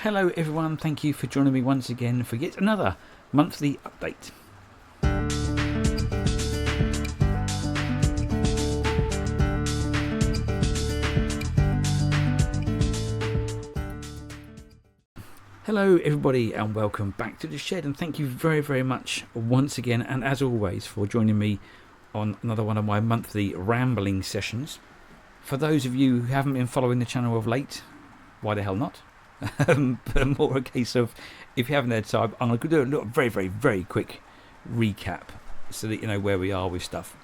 Hello everyone, thank you for joining me once again for yet another monthly update. Hello everybody and welcome back to the shed, and thank you very much once again and as always for joining me on another one of my monthly rambling sessions. For those of you who haven't been following the channel of late, why the hell not? But more a case of, if you haven't had time, I'm going to do a little very quick recap so that you know where we are with stuff.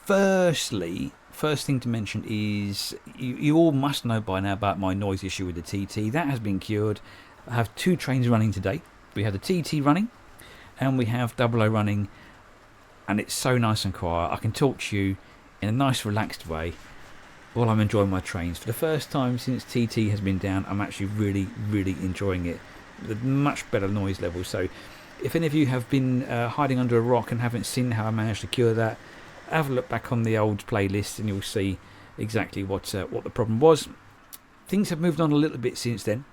First thing to mention is you all must know by now about my noise issue with the TT. That has been cured. I have two trains running today. We have the TT running and we have 00 running, and it's so nice and quiet. I can talk to you in a nice relaxed way while I'm enjoying my trains. For the first time since TT has been down, I'm actually really enjoying it with a much better noise level. So if any of you have been hiding under a rock and haven't seen how I managed to cure that, have a look back on the old playlist and you'll see exactly what the problem was. Things have moved on a little bit since then.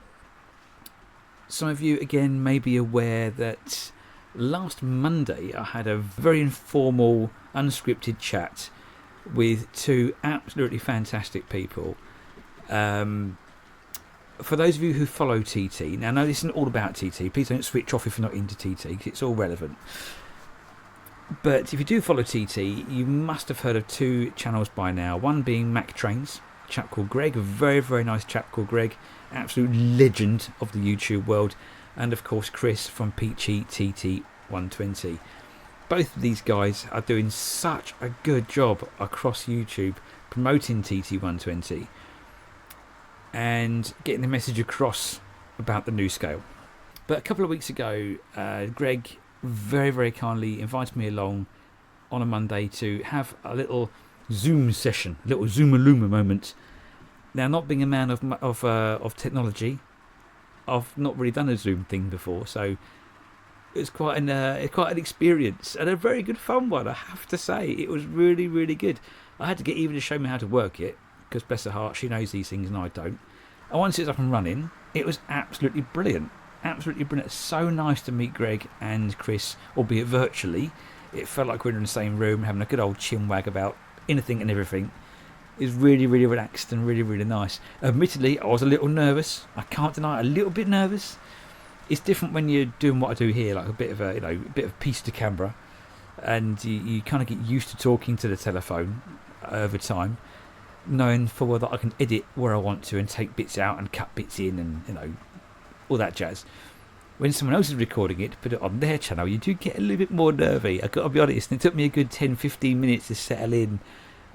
Some of you again may be aware that last Monday I had a very informal, unscripted chat with two absolutely fantastic people. For those of you who follow TT, now no, this isn't all about TT. Please don't switch off if you're not into TT, because it's all relevant. But if you do follow TT, you must have heard of two channels by now. One being Mactrains, a chap called Greg, a very nice chap called Greg, absolute legend of the YouTube world, and of course Chris from Peachy TT120. Both of these guys are doing such a good job across YouTube promoting TT120 and getting the message across about the new scale. But a couple of weeks ago, Greg very kindly invited me along on a Monday to have a little Zoom session, a little Zoomaluma moment. Now, not being a man of technology, I've not really done a Zoom thing before, so it was quite an experience and a very good fun one, I have to say. It was really good. I had to get Eva to show me how to work it, because bless her heart, she knows these things and I don't. And once it's up and running, it was absolutely brilliant. Absolutely brilliant. So nice to meet Greg and Chris, albeit virtually. It felt like we were in the same room having a good old chinwag about anything and everything. It was really relaxed and really nice. Admittedly, I was a little nervous. I can't deny it, a little bit nervous. It's different when you're doing what I do here, like a bit of piece to camera, and you kind of get used to talking to the telephone over time, knowing full well that I can edit where I want to and take bits out and cut bits in and all that jazz. When someone else is recording it, put it on their channel, you do get a little bit more nervy. I've got to be honest. It took me a good 10-15 minutes to settle in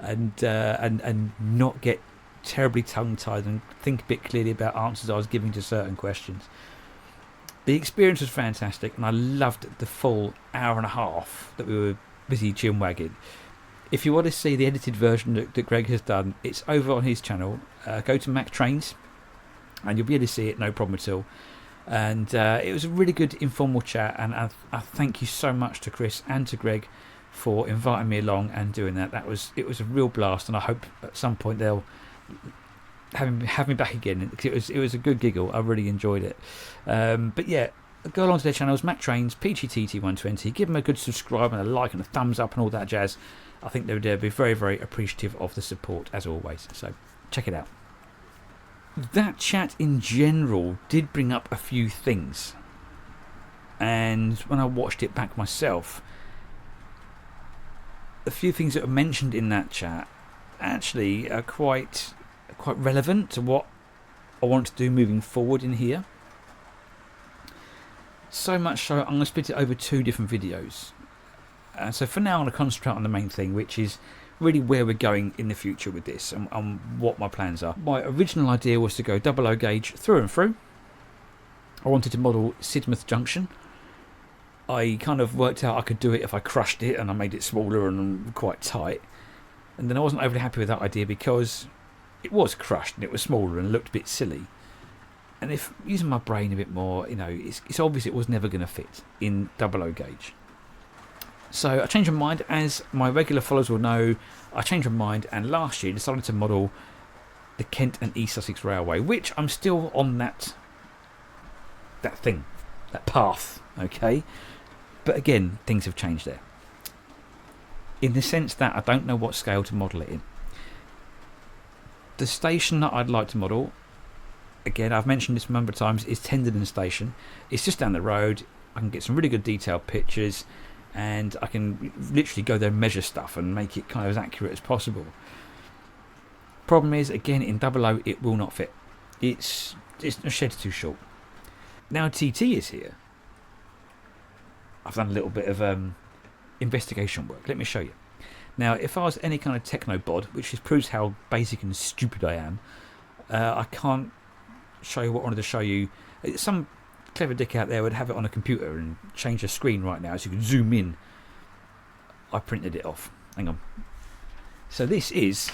and not get terribly tongue-tied and think a bit clearly about answers I was giving to certain questions. The experience was fantastic, and I loved the full hour and a half that we were busy chinwagging. If you want to see the edited version that Greg has done, it's over on his channel. Go to Mactrains and you'll be able to see it, no problem at all. And it was a really good informal chat, and I thank you so much to Chris and to Greg for inviting me along and doing that. It was a real blast, and I hope at some point they'll have me back again. It was a good giggle. I really enjoyed it. But yeah, go along to their channels, Mactrains, Peachy TT120. Give them a good subscribe and a like and a thumbs up and all that jazz. I think they would be very appreciative of the support as always. So check it out. That chat in general did bring up a few things, and when I watched it back myself, a few things that were mentioned in that chat actually are quite relevant to what I want to do moving forward in here. So much so I'm going to split it over two different videos. So for now I'm going to concentrate on the main thing, which is really where we're going in the future with this and what my plans are. My original idea was to go 00 gauge through and through. I wanted to model Sidmouth Junction. I kind of worked out I could do it if I crushed it and I made it smaller and quite tight. And then I wasn't overly happy with that idea because it was crushed and it was smaller and looked a bit silly. And if using my brain a bit more, it's obvious it was never going to fit in 00 gauge. So I changed my mind. As my regular followers will know, I changed my mind and last year decided to model the Kent and East Sussex Railway, which I'm still on that path, okay? But again, things have changed there. In the sense that I don't know what scale to model it in. The station that I'd like to model, again, I've mentioned this a number of times, is Tenderden Station. It's just down the road. I can get some really good detailed pictures, and I can literally go there and measure stuff and make it kind of as accurate as possible. Problem is, again, in 00 it will not fit. It's a shed's too short. Now TT is here. I've done a little bit of investigation work. Let me show you. Now, if I was any kind of techno bod, which just proves how basic and stupid I am, I can't show you what I wanted to show you. Some clever dick out there would have it on a computer and change the screen right now so you could zoom in. I printed it off. Hang on. So this is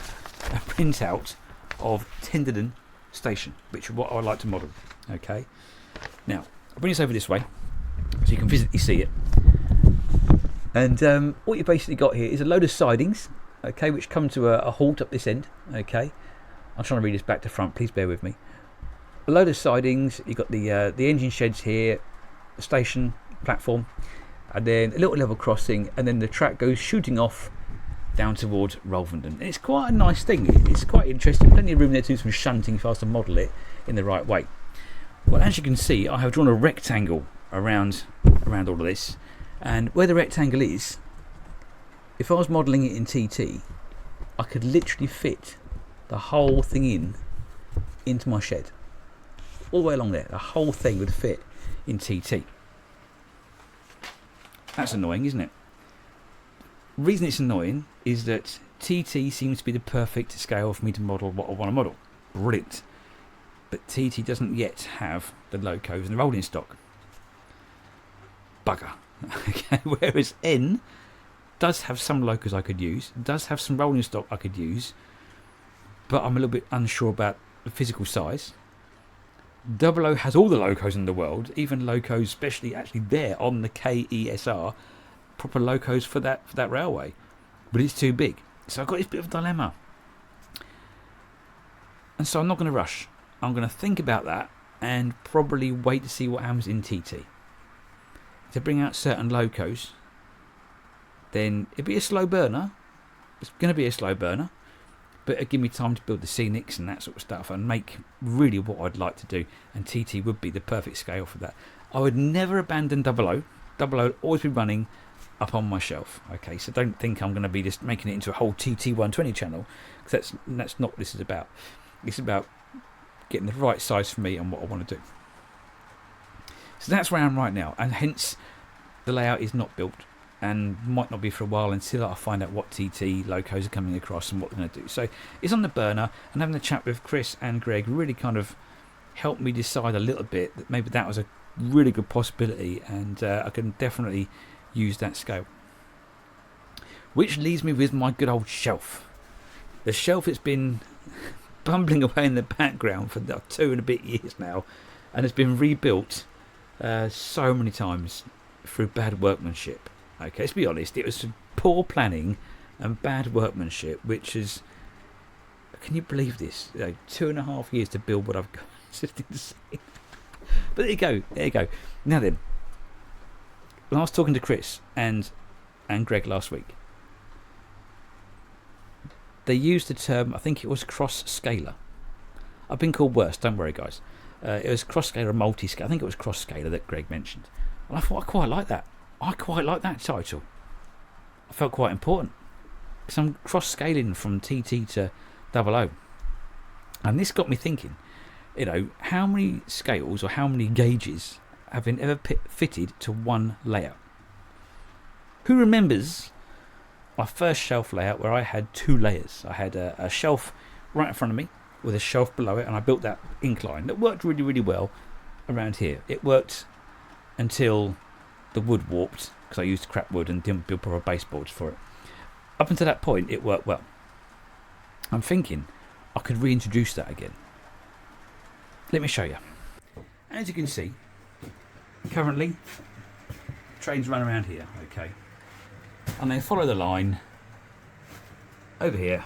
a printout of Tenderden Station, which is what I would like to model. Okay. Now, I'll bring this over this way so you can physically see it. And what you basically got here is a load of sidings, okay, which come to a halt up this end. Okay. I'm trying to read this back to front. Please bear with me. A load of sidings. You've got the engine sheds here, the station platform, and then a little level crossing, and then the track goes shooting off down towards Rolvenden. And it's quite a nice thing. It's quite interesting. Plenty of room there to do some shunting if I was to model it in the right way. Well, as you can see, I have drawn a rectangle around all of this, and where the rectangle is, if I was modelling it in TT, I could literally fit the whole thing into my shed. All the way along there, the whole thing would fit in TT. That's annoying, isn't it? The reason it's annoying is that TT seems to be the perfect scale for me to model what I want to model. Brilliant. But TT doesn't yet have the locos and the rolling stock. Bugger. Okay, whereas N does have some locos I could use, does have some rolling stock I could use, but I'm a little bit unsure about the physical size. 00 has all the locos in the world, even locos especially actually there on the KESR, proper locos for that railway, but it's too big. So I've got this bit of a dilemma, and so I'm not going to rush. I'm going to think about that and probably wait to see what happens in TT. To bring out certain locos, then it'd be a slow burner. It's going to be a slow burner, but it'll give me time to build the scenics and that sort of stuff and make really what I'd like to do. And TT would be the perfect scale for that. I would never abandon 00. 00 will always be running up on my shelf. Okay, so don't think I'm going to be just making it into a whole TT120 channel, because that's not what this is about. It's about getting the right size for me and what I want to do. So that's where I am right now, and hence the layout is not built and might not be for a while until I find out what TT locos are coming across and what they're going to do. So it's on the burner, and having a chat with Chris and Greg really kind of helped me decide a little bit that maybe that was a really good possibility, and I can definitely use that scale. Which leaves me with my good old shelf. The shelf has been bumbling away in the background for 2 and a bit years now, and has been rebuilt so many times through bad workmanship. Okay, let's be honest, it was poor planning and bad workmanship, which is, can you believe this? 2.5 years to build what I've got. It's just insane. But there you go. Now then, when I was talking to Chris and Greg last week, they used the term, I think it was cross-scaler. I've been called worse, don't worry guys. It was cross-scaler, multi-scaler. I think it was cross-scaler that Greg mentioned. And I thought I quite like that. I quite like that title. I felt quite important. Because I'm cross-scaling from TT to 00. And this got me thinking, how many scales or how many gauges have been ever fitted to one layout? Who remembers my first shelf layout where I had 2 layers? I had a shelf right in front of me with a shelf below it, and I built that incline that worked really, really well around here. It worked until the wood warped, because I used crap wood and didn't build proper baseboards for it. Up until that point, it worked well. I'm thinking I could reintroduce that again. Let me show you. As you can see, currently, trains run around here, okay, and they follow the line over here,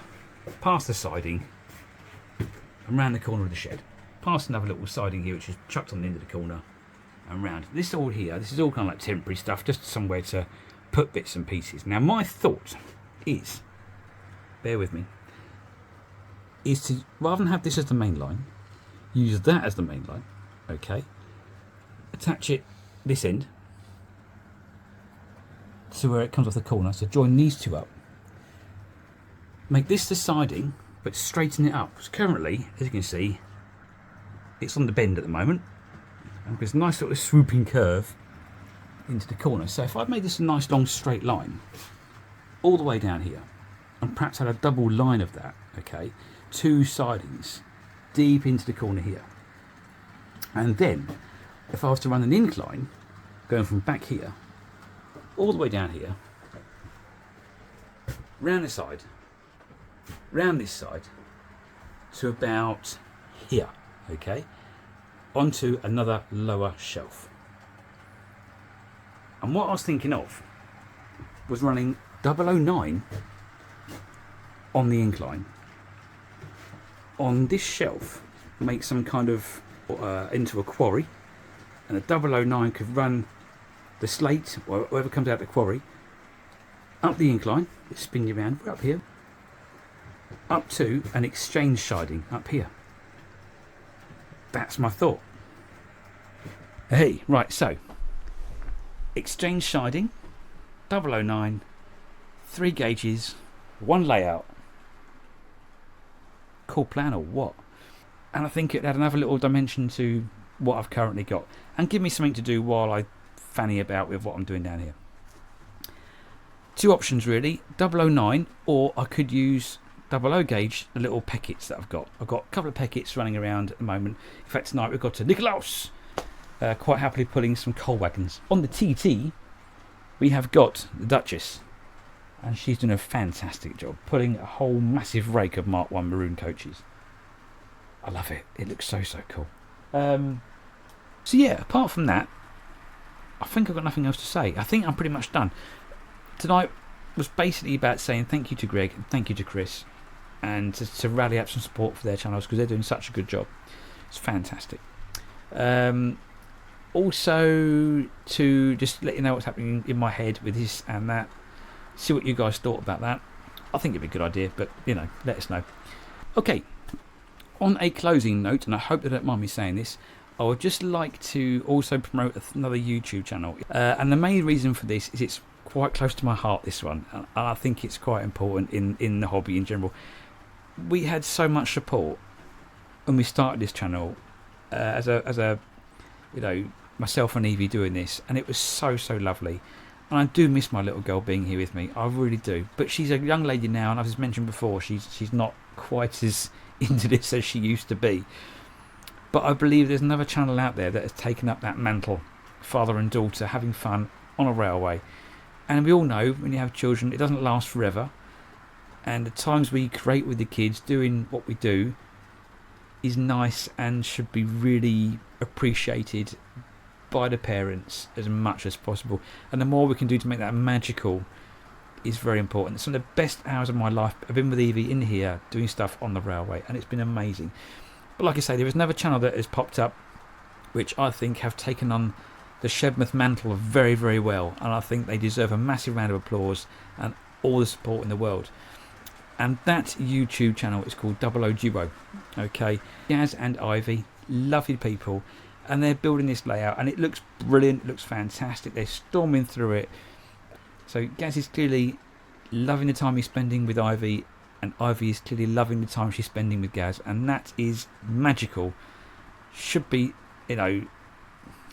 past the siding, and round the corner of the shed, past another little siding here which is chucked on the end of the corner, and round. This all here, this is all kind of like temporary stuff, just somewhere to put bits and pieces. Now my thought is, bear with me, is to, rather than have this as the main line, use that as the main line, okay, attach it this end to where it comes off the corner, so join these two up, make this the siding but straighten it up, because currently, as you can see, it's on the bend at the moment, and there's a nice little swooping curve into the corner. So if I've made this a nice long straight line all the way down here, and perhaps had a double line of that, okay, two sidings deep into the corner here, and then if I was to run an incline going from back here all the way down here, round the side, round this side to about here, okay, onto another lower shelf. And what I was thinking of was running 009 on the incline, on this shelf, make some kind of into a quarry, and a 009 could run the slate or whatever comes out of the quarry up the incline, it's spin you around, we're up here, up to an exchange siding up here. That's my thought. Hey, right, so exchange siding, 009, 3 gauges, 1 layout. Cool plan or what? And I think it had another little dimension to what I've currently got, and give me something to do while I fanny about with what I'm doing down here. 2 options really, 009, or I could use 00 gauge the little packets that I've got. I've got a couple of packets running around at the moment. In fact, tonight we've got to Nikolaus, quite happily pulling some coal wagons. On the TT, we have got the Duchess, and she's doing a fantastic job pulling a whole massive rake of Mark 1 maroon coaches. I love it. It looks so cool. So yeah, apart from that, I think I've got nothing else to say. I think I'm pretty much done. Tonight was basically about saying thank you to Greg and thank you to Chris, and to rally up some support for their channels, because they're doing such a good job. It's fantastic. Also, to just let you know what's happening in my head with this and that, see what you guys thought about that. I think it'd be a good idea, but you know, let us know. Okay, on a closing note, and I hope they don't mind me saying this, I would just like to also promote another YouTube channel, and the main reason for this is it's quite close to my heart, this one, and I think it's quite important in the hobby in general. We had so much support when we started this channel, as a you know, myself and Evie doing this, and it was so lovely. And I do miss my little girl being here with me, I really do. But she's a young lady now, and as mentioned before, she's not quite as into this as she used to be. But I believe there's another channel out there that has taken up that mantle, father and daughter having fun on a railway. And we all know when you have children, it doesn't last forever. And the times we create with the kids doing what we do is nice and should be really appreciated by the parents as much as possible. And the more we can do to make that magical is very important. Some of the best hours of my life I've been with Evie in here doing stuff on the railway, and it's been amazing. But like I say, there is another channel that has popped up which I think have taken on the Shedmouth mantle very well, and I think they deserve a massive round of applause and all the support in the world. And that YouTube channel is called 00 Duo. Okay, Gaz and Ivy, lovely people, and they're building this layout, and it looks brilliant, it looks fantastic. They're storming through it. So Gaz is clearly loving the time he's spending with Ivy, and Ivy is clearly loving the time she's spending with Gaz, and that is magical. Should be, you know,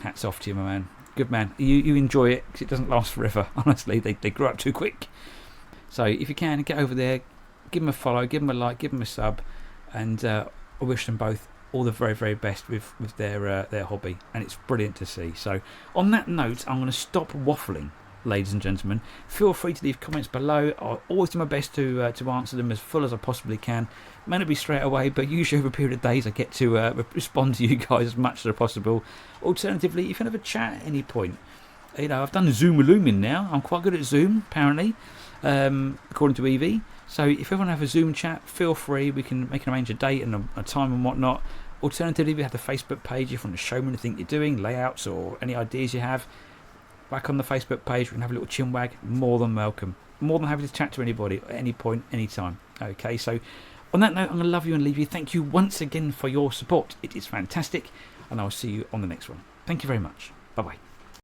hats off to you, my man. Good man. You enjoy it, because it doesn't last forever. Honestly, they grow up too quick. So if you can, get over there, give them a follow, give them a like, give them a sub, and I wish them both all the very best with their hobby, and it's brilliant to see. So on that note, I'm going to stop waffling, ladies and gentlemen. Feel free to leave comments below. I'll always do my best to answer them as full as I possibly can. May not be straight away, but usually over a period of days I get to respond to you guys as much as possible. Alternatively, if you have a chat at any point, you know, I've done Zoom Illumin now. I'm quite good at Zoom, apparently, according to Evie. So if you want to have a Zoom chat, feel free. We can arrange a date and a time and whatnot. Alternatively, we have the Facebook page. If you want to show me anything you're doing, layouts or any ideas you have, back on the Facebook page, we can have a little chinwag. More than welcome. More than happy to chat to anybody at any point, any time. Okay, so on that note, I'm going to love you and leave you. Thank you once again for your support. It is fantastic, and I'll see you on the next one. Thank you very much. Bye-bye.